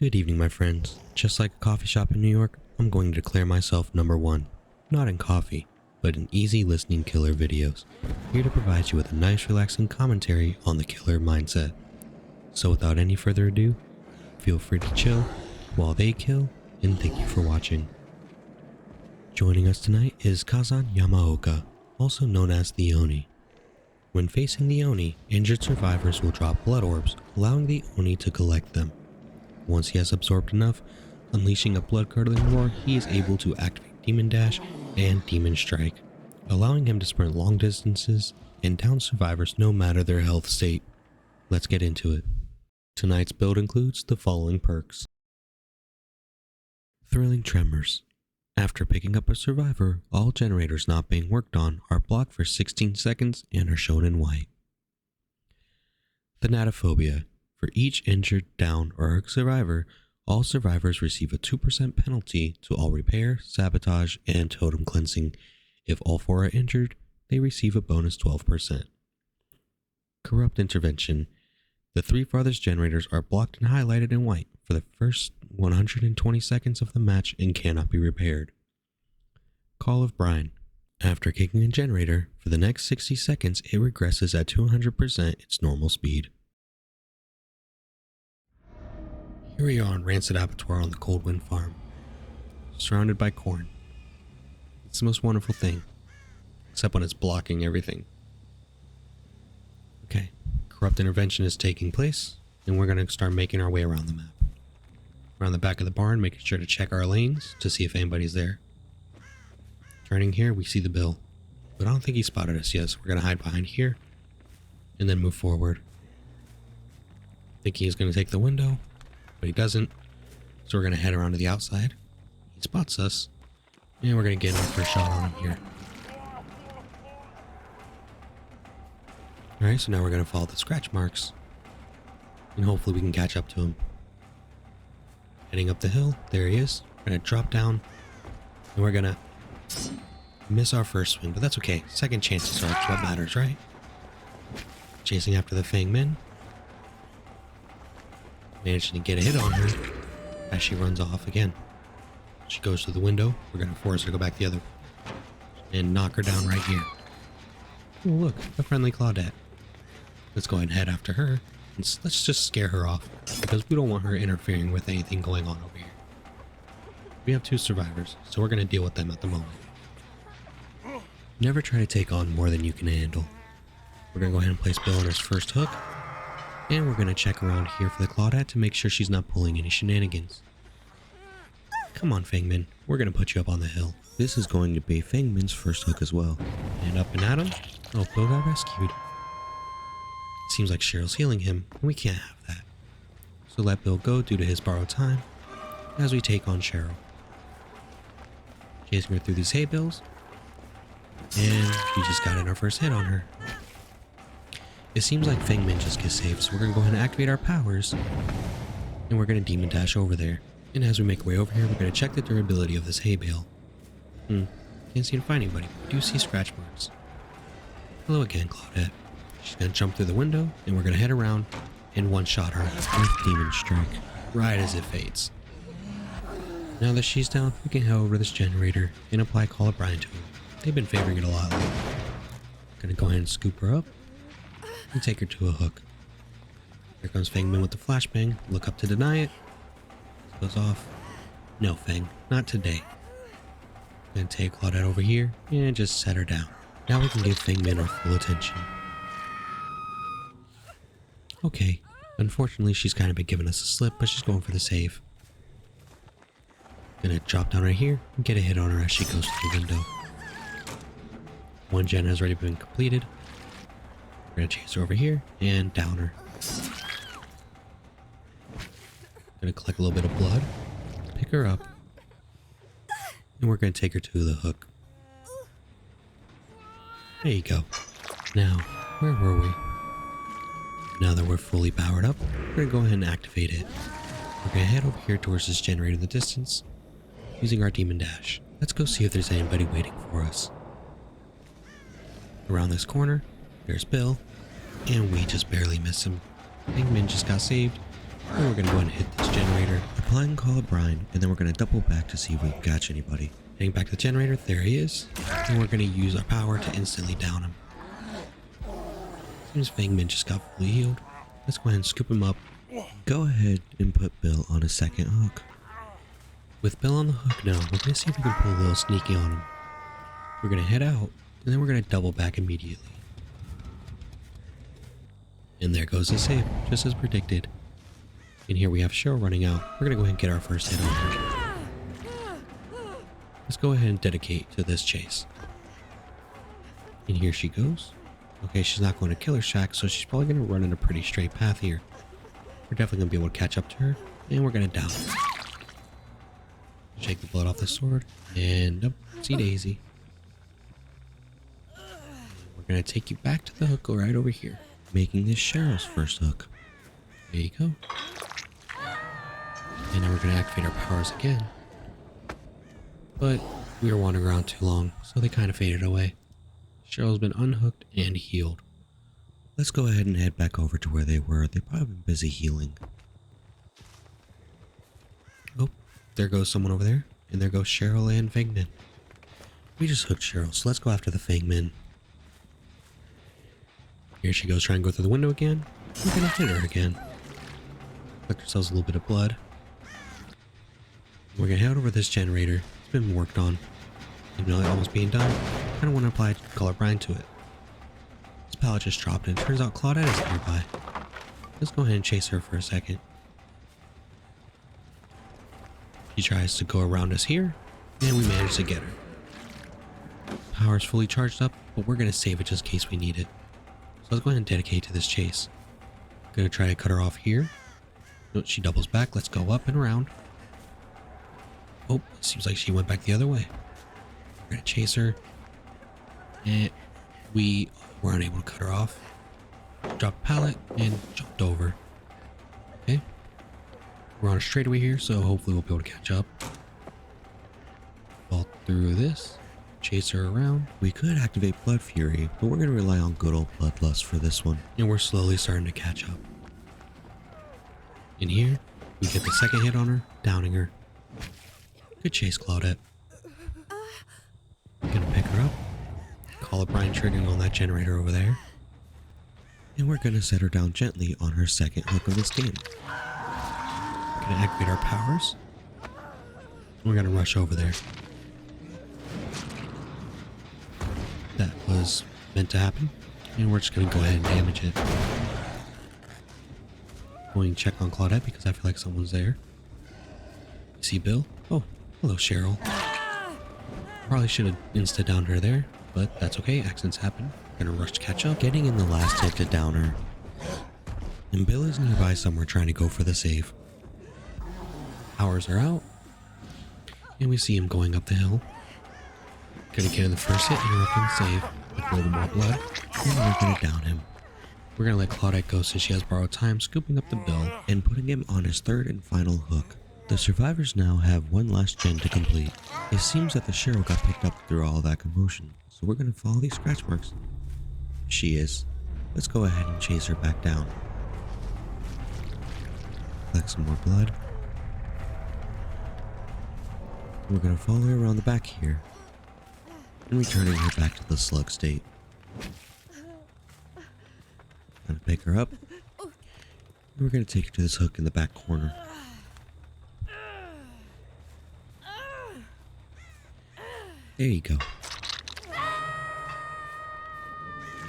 Good evening, my friends. Just like a coffee shop in New York, I'm going to declare myself number one. Not in coffee, but in easy listening killer videos. Here to provide you with a nice relaxing commentary on the killer mindset. So without any further ado, feel free to chill while they kill, and thank you for watching. Joining us tonight is Kazan Yamaoka, also known as the Oni. When facing the Oni, injured survivors will drop blood orbs, allowing the Oni to collect them. Once he has absorbed enough, unleashing a blood-curdling roar, he is able to activate Demon Dash and Demon Strike, allowing him to sprint long distances and down survivors no matter their health state. Let's get into it. Tonight's build includes the following perks. Thrilling Tremors. After picking up a survivor, all generators not being worked on are blocked for 16 seconds and are shown in white. Thanatophobia. For each injured, down, or hurt survivor, all survivors receive a 2% penalty to all repair, sabotage, and totem cleansing. If all 4 are injured, they receive a bonus 12%. Corrupt Intervention. The 3 farthest generators are blocked and highlighted in white for the first 120 seconds of the match and cannot be repaired. Call of Brine. After kicking a generator, for the next 60 seconds it regresses at 200% its normal speed. Here we are on Rancid Abattoir on the Cold Wind Farm, surrounded by corn. It's the most wonderful thing, except when it's blocking everything. Okay, Corrupt Intervention is taking place, and we're going to start making our way around the map. Around the back of the barn, making sure to check our lanes to see if anybody's there. Turning here, we see the Bill, but I don't think he spotted us yet, so we're going to hide behind here, and then move forward. Thinking he's going to take the window, but he doesn't, so we're going to head around to the outside. He spots us, and we're going to get our first shot on him here. Alright, so now we're going to follow the scratch marks, and hopefully we can catch up to him. Heading up the hill, there he is. We're going to drop down, and we're going to miss our first swing, but that's okay. Second chances are what matters, right? Chasing after the Fang Min. Managing to get a hit on her as she runs off again. She goes to the window. We're going to force her to go back the other way and knock her down right here. Oh, look, a friendly Claudette. Let's go ahead and head after her. And let's just scare her off because we don't want her interfering with anything going on over here. We have 2 survivors, so we're going to deal with them at the moment. Never try to take on more than you can handle. We're going to go ahead and place Bill on his first hook. And we're going to check around here for the Claudette to make sure she's not pulling any shenanigans. Come on, Fang Min. We're going to put you up on the hill. This is going to be Fang Min's first hook as well. And up and at him. Oh, Bill got rescued. Seems like Cheryl's healing him, and we can't have that. So let Bill go due to his borrowed time as we take on Cheryl. Chasing her through these hay bales. And we just got in our first hit on her. It seems like Fang Min just gets saved, so we're going to go ahead and activate our powers. And we're going to Demon Dash over there. And as we make our way over here, we're going to check the durability of this hay bale. Can't seem to find anybody. We do see scratch marks. Hello again, Claudette. She's going to jump through the window, and we're going to head around and one-shot her with Demon Strike. Right as it fades. Now that she's down, we can head over to this generator and apply Call of Brine to her. They've been favoring it a lot lately. Going to go ahead and scoop her up. And take her to a hook. Here comes Fang Min with the flashbang. Look up to deny it. Goes off. No, Fang, not today. Then take Claudette over here and just set her down. Now we can give Fang Min our full attention. Okay, unfortunately she's kind of been giving us a slip, but she's going for the save. Gonna drop down right here and get a hit on her as she goes through the window. One gen has already been completed. We're going to chase her over here and down her. Going to collect a little bit of blood, pick her up, and we're going to take her to the hook. There you go. Now, where were we? Now that we're fully powered up, we're going to go ahead and activate it. We're going to head over here towards this generator in the distance, using our Demon Dash. Let's go see if there's anybody waiting for us. Around this corner, there's Bill, and we just barely miss him. Fang Min just got saved, And we're going to go ahead and hit this generator, applying Call of Brine, and then we're going to double back to see if we can catch anybody. Heading back to the generator, there he is, and we're going to use our power to instantly down him. Seems Fangman just got fully healed. Let's go ahead and scoop him up. Go ahead and put Bill on a second hook. With Bill on the hook now, we're going to see if we can pull a little sneaky on him. We're going to head out, and then we're going to double back immediately. And there goes the save, just as predicted. And here we have Cheryl running out. We're going to go ahead and get our first hit on her. Let's go ahead and dedicate to this chase. And here she goes. Okay, she's not going to Killer Shack, so she's probably going to run in a pretty straight path here. We're definitely going to be able to catch up to her, and we're going to down her. Shake the blood off the sword, and nope, see Daisy. We're going to take you back to the hook right over here, making this Cheryl's first hook. There you go. And now we're going to activate our powers again. But we were wandering around too long, so they kind of faded away. Cheryl's been unhooked and healed. Let's go ahead and head back over to where they were. They've probably been busy healing. Oh, there goes someone over there. And there goes Cheryl and Fangman. We just hooked Cheryl, so let's go after the Fangman. Here she goes trying to go through the window again. We're going to hit her again. Collect ourselves a little bit of blood. We're going to head over this generator. It's been worked on. Even though it's almost being done, I don't want to apply Color Brine to it. This pallet just dropped and it turns out Claudette is nearby. Let's go ahead and chase her for a second. She tries to go around us here, and we managed to get her. Power's fully charged up, but we're going to save it just in case we need it. So let's go ahead and dedicate to this chase. Going to try to cut her off here. No, she doubles back. Let's go up and around. Oh, it seems like she went back the other way. We're going to chase her. And we were unable to cut her off. Dropped pallet and jumped over. Okay. We're on a straightaway here, so hopefully we'll be able to catch up. Fall through this. Chase her around. We could activate Blood Fury, but we're going to rely on good old Bloodlust for this one. And we're slowly starting to catch up. In here, we get the second hit on her, downing her. Good chase, Claudette. Gonna pick her up. Call a Brine triggering on that generator over there. And we're gonna set her down gently on her second hook of this game. We're gonna activate our powers. We're gonna rush over there. That was meant to happen. And we're just gonna go ahead and damage it. Going to check on Claudette because I feel like someone's there. You see Bill? Oh, hello Cheryl. Probably should have insta downed her there, but that's okay, accidents happen. Gonna rush to catch up, getting in the last hit to down her. And Bill is nearby somewhere trying to go for the save. Powers are out. And we see him going up the hill. Gonna get in the first hit, interrupting the save with a little more blood. And we're gonna down him. We're gonna let Claudette go since she has borrowed time, scooping up the Bill and putting him on his third and final hook. The survivors now have one last gen to complete. It seems that the Cheryl got picked up through all that commotion, so we're gonna follow these scratch marks. She is. Let's go ahead and chase her back down. Collect some more blood. We're gonna follow her around the back here and returning her back to the slug state. Gonna pick her up. And we're gonna take her to this hook in the back corner. There you go.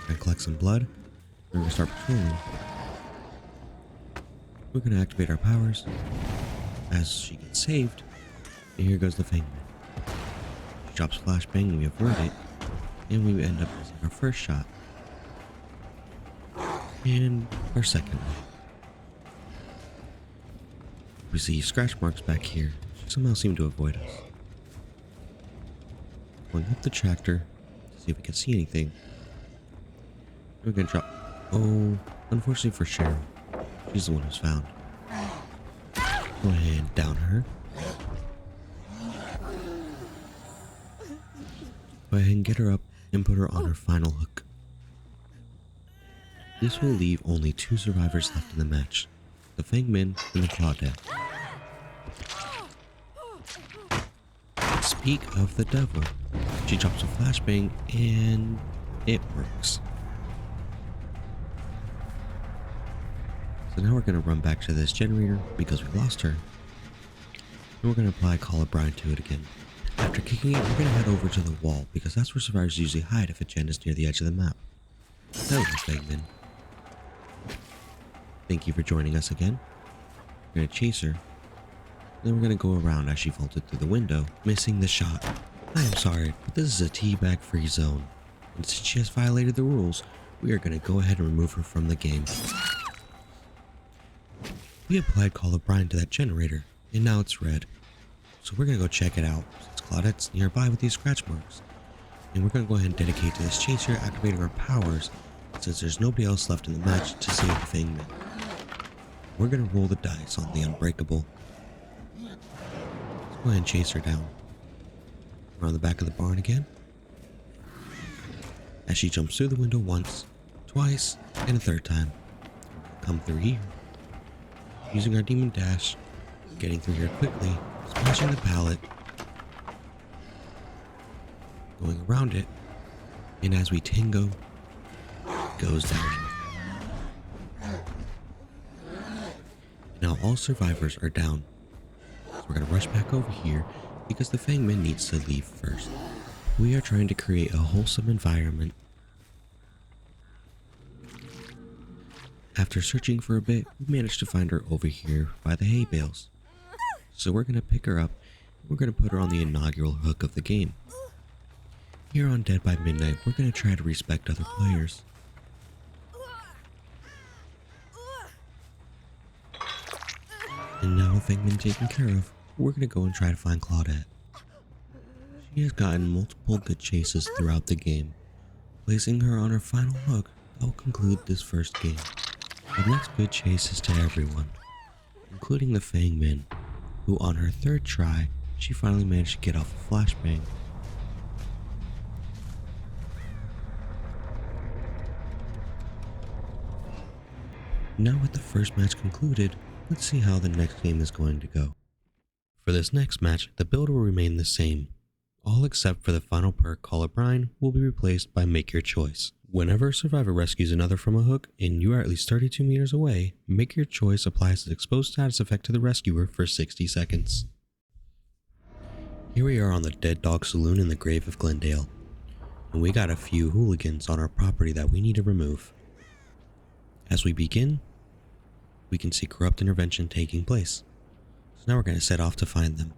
Gonna collect some blood. We're gonna start patrolling. We're gonna activate our powers as she gets saved. And here goes the Fangman. She drops flashbang and we avert it. And we end up using our first shot. And our second one. We see scratch marks back here. She somehow seemed to avoid us. Going up the tractor to see if we can see anything. We're gonna drop. Oh, unfortunately for Cheryl, she's the one who's found. Go ahead and down her. Go ahead and get her up and put her on her final hook. This will leave only 2 survivors left in the match. the Fangman, and the Claudette. Speak of the devil. She drops a flashbang and it works. So now we're going to run back to this generator because we lost her. And we're going to apply Call of Brine to it again. After kicking it, we're going to head over to the wall because that's where survivors usually hide if a gen is near the edge of the map. Hello, Fangman. Thank you for joining us again. We're going to chase her. Then we're going to go around as she vaulted through the window, missing the shot. I am sorry, but this is a teabag free zone. And since she has violated the rules, we are going to go ahead and remove her from the game. We applied Call of Brine to that generator, and now it's red. So we're going to go check it out, since Claudette's nearby with these scratch marks. And we're going to go ahead and dedicate to this chaser, activating our powers, since there's nobody else left in the match to save the Fangman. We're going to roll the dice on the Unbreakable. Let's go ahead and chase her down. We're on the back of the barn again. As she jumps through the window once, twice, and a third time. Come through here. Using our demon dash, getting through here quickly, smashing the pallet, going around it, and as we tango, it goes down. Now all survivors are down, so we're going to rush back over here because the Fangman needs to leave first. We are trying to create a wholesome environment. After searching for a bit, we managed to find her over here by the hay bales. So we're going to pick her up, and we're going to put her on the inaugural hook of the game. Here on Dead by Midnight, we're going to try to respect other players. And now with Fangman taken care of, we're going to go and try to find Claudette. She has gotten multiple good chases throughout the game. Placing her on her final hook, that will conclude this first game. The next good chase is to everyone, including the Fangman, who on her third try, she finally managed to get off a flashbang. Now with the first match concluded, let's see how the next game is going to go. For this next match, the build will remain the same. All except for the final perk, Call of Brine, will be replaced by Make Your Choice. Whenever a survivor rescues another from a hook and you are at least 32 meters away, Make Your Choice applies its exposed status effect to the rescuer for 60 seconds. Here we are on the Dead Dog Saloon in the Grave of Glendale, and we got a few hooligans on our property that we need to remove. As we begin, we can see corrupt intervention taking place, so now we're going to set off to find them.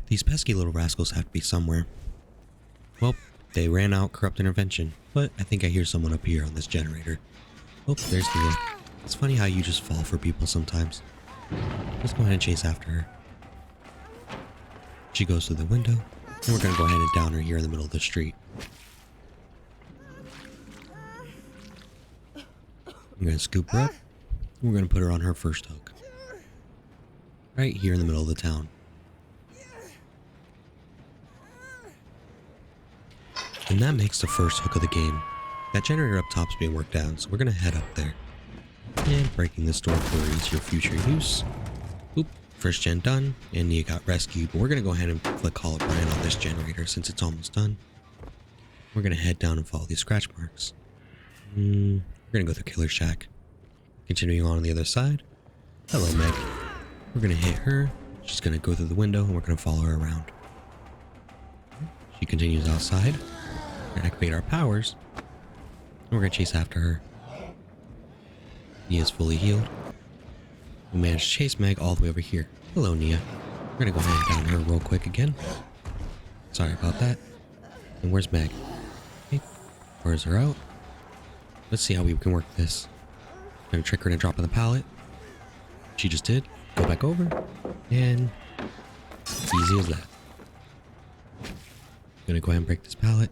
These pesky little rascals have to be somewhere. Well, they ran out corrupt intervention, but I think I hear someone up here on this generator. Oh, there's Nia. It's funny how you just fall for people sometimes. Let's go ahead and chase after her. She goes through the window, and we're going to go ahead and down her here in the middle of the street. I'm going to scoop her up, and we're going to put her on her first hook. Right here in the middle of the town. And that makes the first hook of the game. That generator up top's being worked down, so we're going to head up there. And breaking this door for easier future use. Oop, first gen done, and Nia got rescued, but we're going to go ahead and flick Call of Brine on this generator since it's almost done. We're going to head down and follow these scratch marks. We're going to go through Killer Shack. Continuing on the other side. Hello, Meg. We're going to hit her. She's going to go through the window, and we're going to follow her around. She continues outside. We're going to activate our powers. And we're going to chase after her. Nia's fully healed. We managed to chase Meg all the way over here. Hello, Nia. We're going to go ahead and down her real quick again. Sorry about that. And where's Meg? Okay. Where's her out? Let's see how we can work this. I'm going to trick her into dropping the pallet. She just did. Go back over. And easy as that. I'm going to go ahead and break this pallet.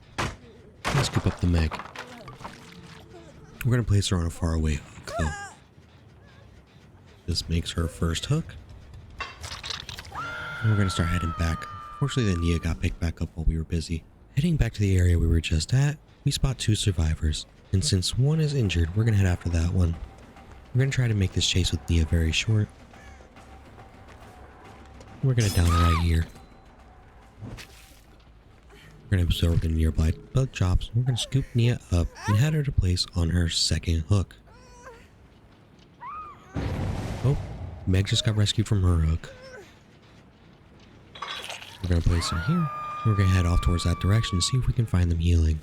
And scoop up the Meg. We're going to place her on a faraway hook, though. This makes her first hook. And we're going to start heading back. Fortunately, the Nia got picked back up while we were busy. Heading back to the area we were just at, We spot 2 survivors, and since one is injured, we're gonna head after that one. We're gonna try to make this chase with Nia very short. We're gonna down her right here. We're gonna absorb the nearby bug drops. We're gonna scoop Nia up and head her to place on her second hook. Oh, Meg just got rescued from her hook. We're gonna place her here. We're gonna head off towards that direction to see if we can find them healing.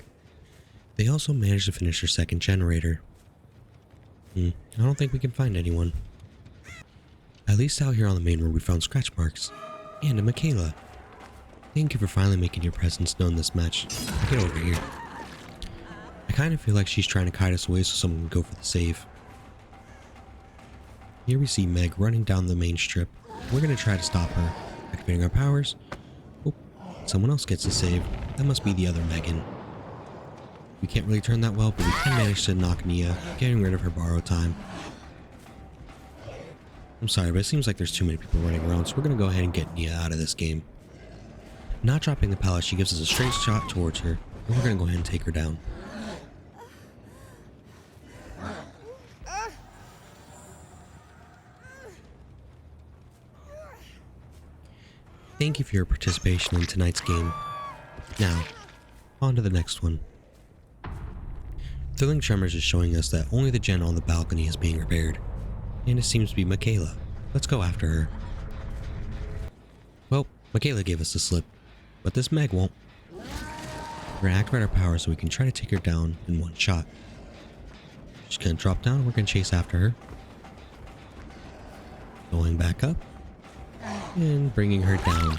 They also managed to finish their second generator. I don't think we can find anyone. At least out here on the main road we found scratch marks. And a Michaela. Thank you for finally making your presence known this match. Get over here. I kind of feel like she's trying to kite us away so someone can go for the save. Here we see Meg running down the main strip. We're going to try to stop her. Activating our powers. Oh, someone else gets the save. That must be the other Megan. We can't really turn that well, but we can manage to knock Nia, getting rid of her borrow time. I'm sorry, but it seems like there's too many people running around, so we're going to go ahead and get Nia out of this game. Not dropping the pallet, she gives us a straight shot towards her, and we're going to go ahead and take her down. Thank you for your participation in tonight's game. Now, on to the next one. Thrilling Tremors is showing us that only the gen on the balcony is being repaired. And it seems to be Michaela. Let's go after her. Well, Michaela gave us the slip, but this Meg won't. We're gonna activate our power so we can try to take her down in one shot. She's gonna drop down, we're gonna chase after her. Going back up. And bringing her down.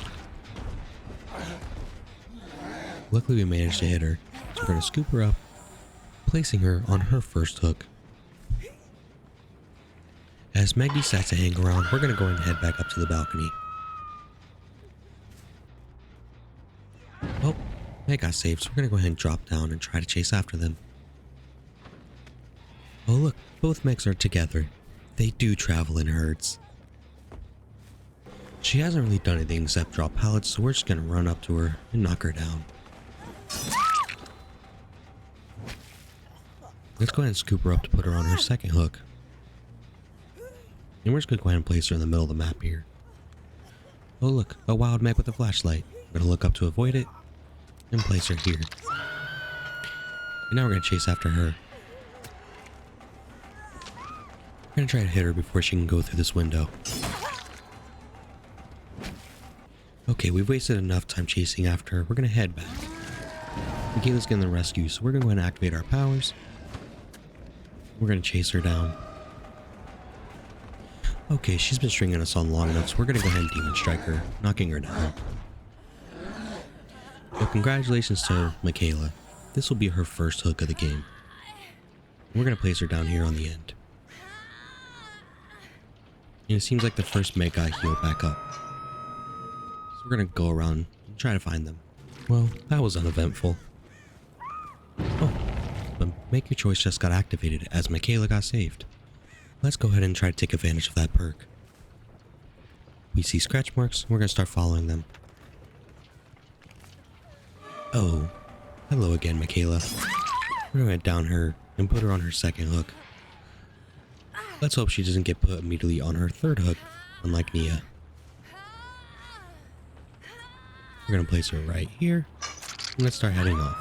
Luckily we managed to hit her, so we're gonna scoop her up, placing her on her first hook. As Meg decides to hang around, we're going to go ahead and head back up to the balcony. Oh, Meg got saved, so we're going to go ahead and drop down and try to chase after them. Oh look, both Megs are together. They do travel in herds. She hasn't really done anything except drop pallets, so we're just going to run up to her and knock her down. Let's go ahead and scoop her up to put her on her second hook. And we're just going to go ahead and place her in the middle of the map here. Oh look, a wild Meg with a flashlight. We're going to look up to avoid it and place her here. And now we're going to chase after her. We're going to try to hit her before she can go through this window. Okay, we've wasted enough time chasing after her. We're going to head back. Michaela's getting the rescue, so we're going to go ahead and activate our powers. We're going to chase her down. Okay, she's been stringing us on long enough, so we're going to go ahead and Demon Strike her, knocking her down. Well, congratulations to Michaela. This will be her first hook of the game. We're going to place her down here on the end. And it seems like the first Meg got healed back up. So we're going to go around and try to find them. Well, that was uneventful. Oh, but Make Your Choice just got activated as Michaela got saved. Let's go ahead and try to take advantage of that perk. We see scratch marks, we're going to start following them. Oh, hello again, Michaela. We're going to down her and put her on her second hook. Let's hope she doesn't get put immediately on her third hook, unlike Nia. We're going to place her right here, and let's start heading off.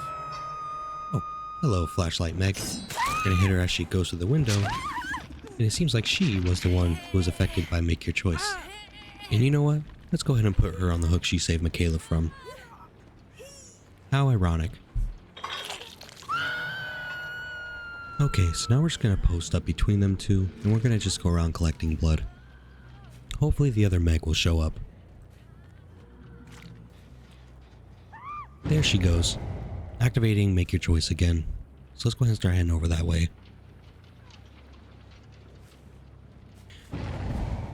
Oh, hello, Flashlight Meg. Going to hit her as she goes through the window. And it seems like she was the one who was affected by Make Your Choice. And you know what? Let's go ahead and put her on the hook she saved Michaela from. How ironic. Okay, so now we're just going to post up between them two, and we're going to just go around collecting blood. Hopefully the other Meg will show up. There she goes. Activating Make Your Choice again. So let's go ahead and start heading over that way.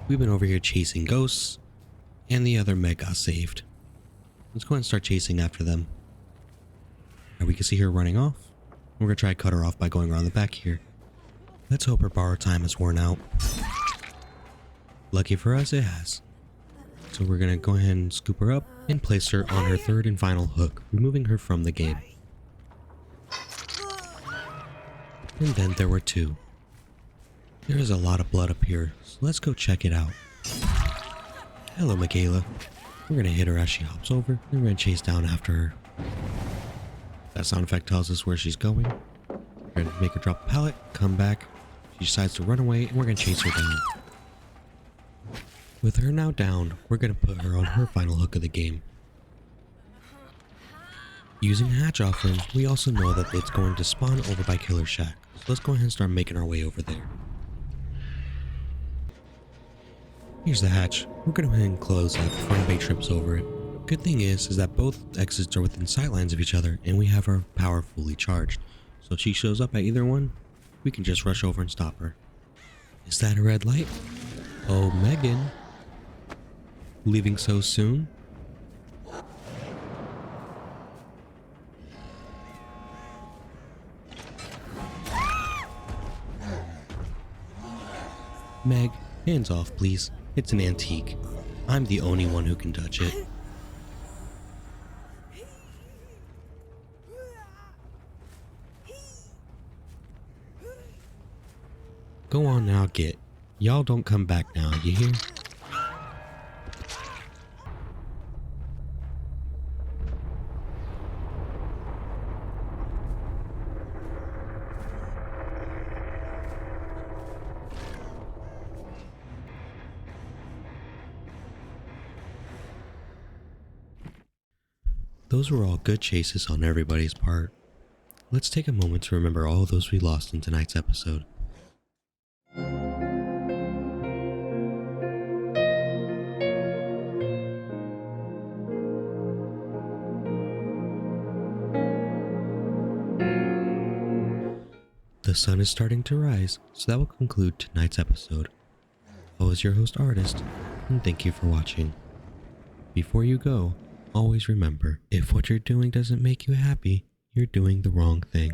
We've been over here chasing ghosts, and the other Meg got saved. Let's go ahead and start chasing after them. Now we can see her running off. We're going to try to cut her off by going around the back here. Let's hope her borrow time is worn out. Lucky for us, it has. So we're going to go ahead and scoop her up and place her on her third and final hook, removing her from the game. And then there were two. There is a lot of blood up here, so let's go check it out. Hello, Michaela. We're gonna hit her as she hops over, and we're gonna chase down after her. That sound effect tells us where she's going. We're gonna make her drop a pallet, come back. She decides to run away, and we're gonna chase her down. With her now down, we're gonna put her on her final hook of the game. Using hatch offering, we also know that it's going to spawn over by Killer Shack, so let's go ahead and start making our way over there. Here's the hatch. We're going to go ahead and close it before anybody trips over it. Good thing is that both exits are within sightlines of each other, and we have our power fully charged. So if she shows up at either one, we can just rush over and stop her. Is that a red light? Oh, Megan. Leaving so soon? Meg, hands off please. It's an antique. I'm the only one who can touch it. Go on now, get. Y'all don't come back now, you hear? Those were all good chases on everybody's part. Let's take a moment to remember all those we lost in tonight's episode. The sun is starting to rise, so that will conclude tonight's episode. I was your host Artist, and thank you for watching. Before you go, always remember, if what you're doing doesn't make you happy, you're doing the wrong thing.